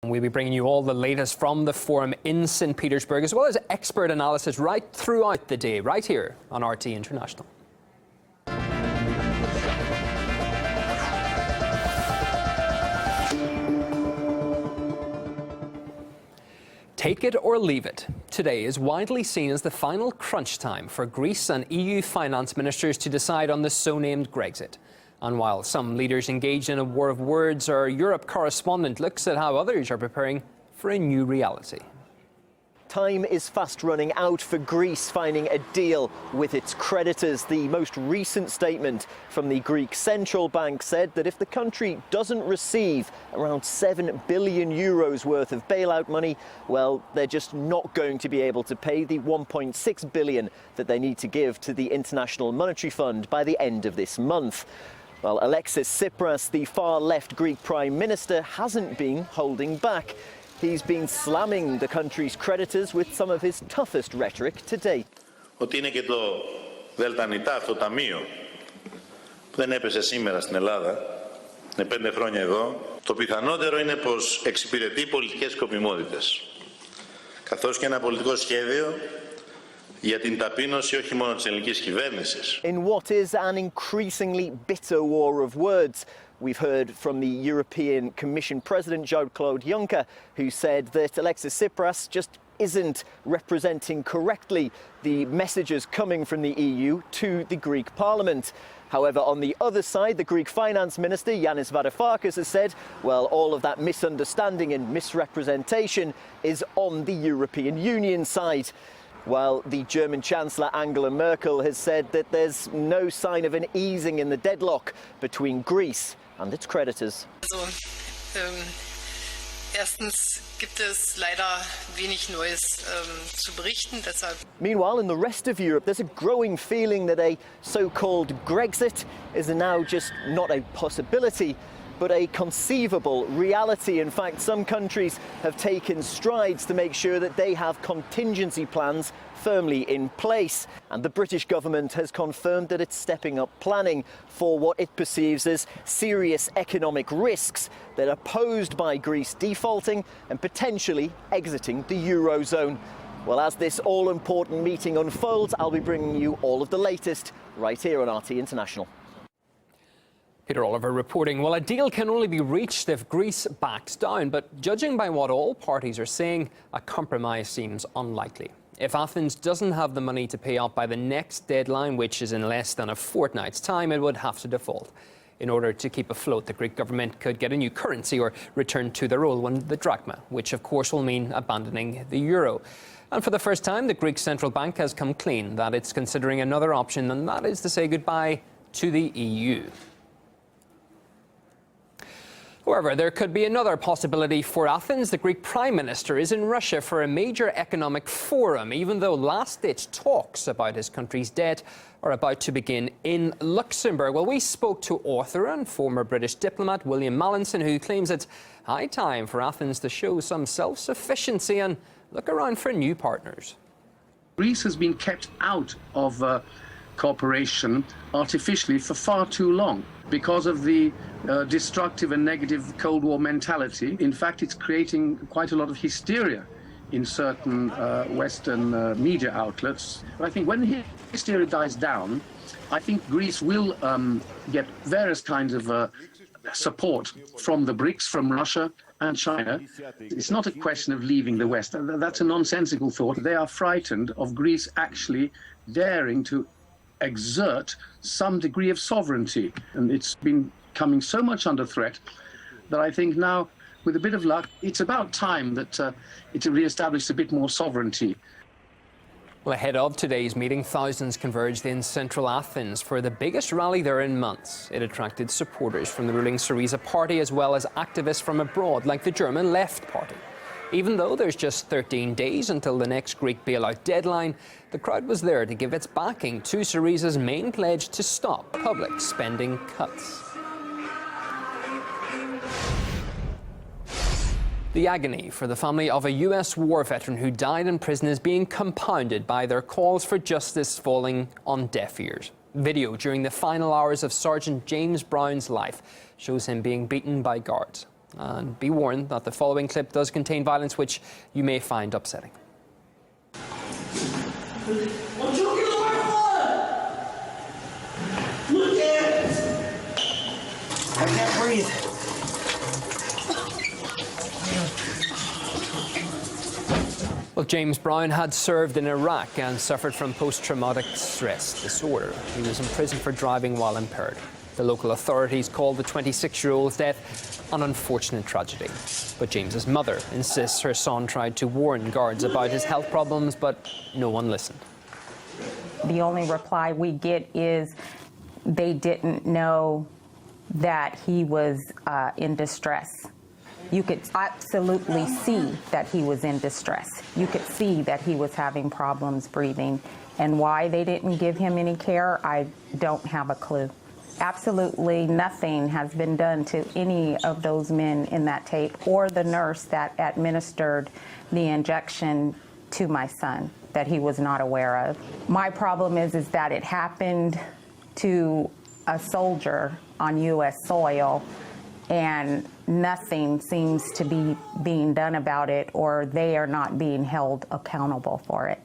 We'll be bringing you all the latest from the forum in St. Petersburg, as well as expert analysis right throughout the day, right here on RT International. Take it or leave it. Today is widely seen as the final crunch time for Greece and EU finance ministers to decide on the so-named Grexit. And while some leaders engage in a war of words, our Europe correspondent looks at how others are preparing for a new reality. Time is fast running out for Greece finding a deal with its creditors. The most recent statement from the Greek central bank said that if the country doesn't receive around 7 billion euros worth of bailout money, well, they're just not going to be able to pay the 1.6 billion that they need to give to the International Monetary Fund by the end of this month. Well, Alexis Tsipras, the far-left Greek Prime Minister, hasn't been holding back. He's been slamming the country's creditors with some of his toughest rhetoric to date. Ότι είναι και το δελτανιτά αυτό το ταμείο που δεν έπεσε σήμερα στην Ελλάδα, είναι 5 χρόνια εδώ. Το πιθανότερο είναι πως εξυπηρετεί πολιτικές σκοπιμότητες, καθώς και ένα πολιτικό σχέδιο για την ταπείνωση όχι μόνο της ελληνικής κυβέρνησης. In what is an increasingly bitter war of words, we've heard from the European Commission President Jean-Claude Juncker, who said that Alexis Tsipras just isn't representing correctly the messages coming from the EU to the Greek Parliament. However, on the other side, the Greek Finance Minister, Yanis Varoufakis, has said, well, all of that misunderstanding and misrepresentation is on the European Union side. While the German Chancellor Angela Merkel has said that there's no sign of an easing in the deadlock between Greece and its creditors. Erstens gibt es leider wenig Neues zu berichten, deshalb. Meanwhile, in the rest of Europe, there's a growing feeling that a so-called Grexit is now just not a possibility, but a conceivable reality. In fact, some countries have taken strides to make sure that they have contingency plans firmly in place. And the British government has confirmed that it's stepping up planning for what it perceives as serious economic risks that are posed by Greece defaulting and potentially exiting the Eurozone. Well, as this all-important meeting unfolds, I'll be bringing you all of the latest right here on RT International. Peter Oliver reporting, well, a deal can only be reached if Greece backs down, but judging by what all parties are saying, a compromise seems unlikely. If Athens doesn't have the money to pay up by the next deadline, which is in less than a fortnight's time, it would have to default. In order to keep afloat, the Greek government could get a new currency or return to their old one, the drachma, which of course will mean abandoning the euro. And for the first time, the Greek central bank has come clean that it's considering another option, and that is to say goodbye to the EU. However, there could be another possibility for Athens. The Greek Prime Minister is in Russia for a major economic forum, even though last-ditch talks about his country's debt are about to begin in Luxembourg. Well, we spoke to author and former British diplomat William Mallinson, who claims it's high time for Athens to show some self-sufficiency and look around for new partners. Greece has been kept out of cooperation artificially for far too long because of the destructive and negative Cold War mentality. In fact, it's creating quite a lot of hysteria in certain Western media outlets. But I think when the hysteria dies down, I think Greece will get various kinds of support from the BRICS, from Russia and China. It's not a question of leaving the West. That's a nonsensical thought. They are frightened of Greece actually daring to exert some degree of sovereignty. And it's been coming so much under threat that I think now, with a bit of luck, it's about time that it re-established a bit more sovereignty. Well, ahead of today's meeting, thousands converged in central Athens for the biggest rally there in months. It attracted supporters from the ruling Syriza party as well as activists from abroad, like the German Left Party. Even though there's just 13 days until the next Greek bailout deadline, the crowd was there to give its backing to Syriza's main pledge to stop public spending cuts. The agony for the family of a US war veteran who died in prison is being compounded by their calls for justice falling on deaf ears. Video during the final hours of Sergeant James Brown's life shows him being beaten by guards. And be warned that the following clip does contain violence which you may find upsetting. I'm choking on my blood! Look at it! I can't breathe. Well, James Brown had served in Iraq and suffered from post-traumatic stress disorder. He was in prison for driving while impaired. The local authorities called the 26-year-old's death an unfortunate tragedy. But James's mother insists her son tried to warn guards about his health problems, but no one listened. The only reply we get is they didn't know that he was in distress. You could absolutely see that he was in distress. You could see that he was having problems breathing. And why they didn't give him any care, I don't have a clue. Absolutely nothing has been done to any of those men in that tape or the nurse that administered the injection to my son that he was not aware of. My problem is that it happened to a soldier on U.S. soil, and nothing seems to be being done about it, or they are not being held accountable for it.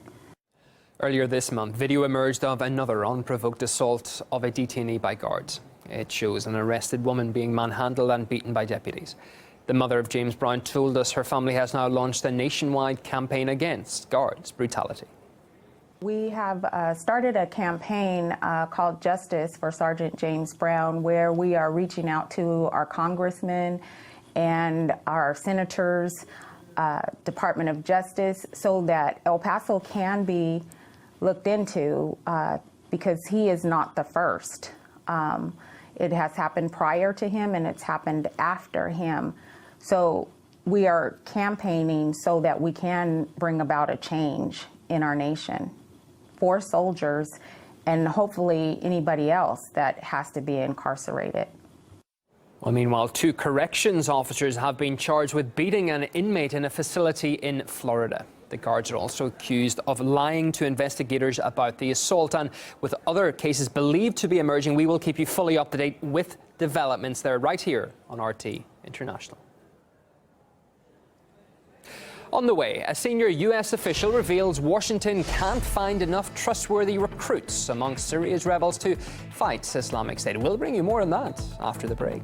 Earlier this month, video emerged of another unprovoked assault of a detainee by guards. It shows an arrested woman being manhandled and beaten by deputies. The mother of James Brown told us her family has now launched a nationwide campaign against guards' brutality. We have started a campaign called Justice for Sergeant James Brown, where we are reaching out to our congressmen and our senators, Department of Justice, so that El Paso can be looked into, because he is not the first. It has happened prior to him and it's happened after him. So we are campaigning so that we can bring about a change in our nation for soldiers and hopefully anybody else that has to be incarcerated. Well, meanwhile, 2 corrections officers have been charged with beating an inmate in a facility in Florida. The guards are also accused of lying to investigators about the assault. And with other cases believed to be emerging, we will keep you fully up to date with developments there right here on RT International. On the way, a senior U.S. official reveals Washington can't find enough trustworthy recruits among Syria's rebels to fight Islamic State. We'll bring you more on that after the break.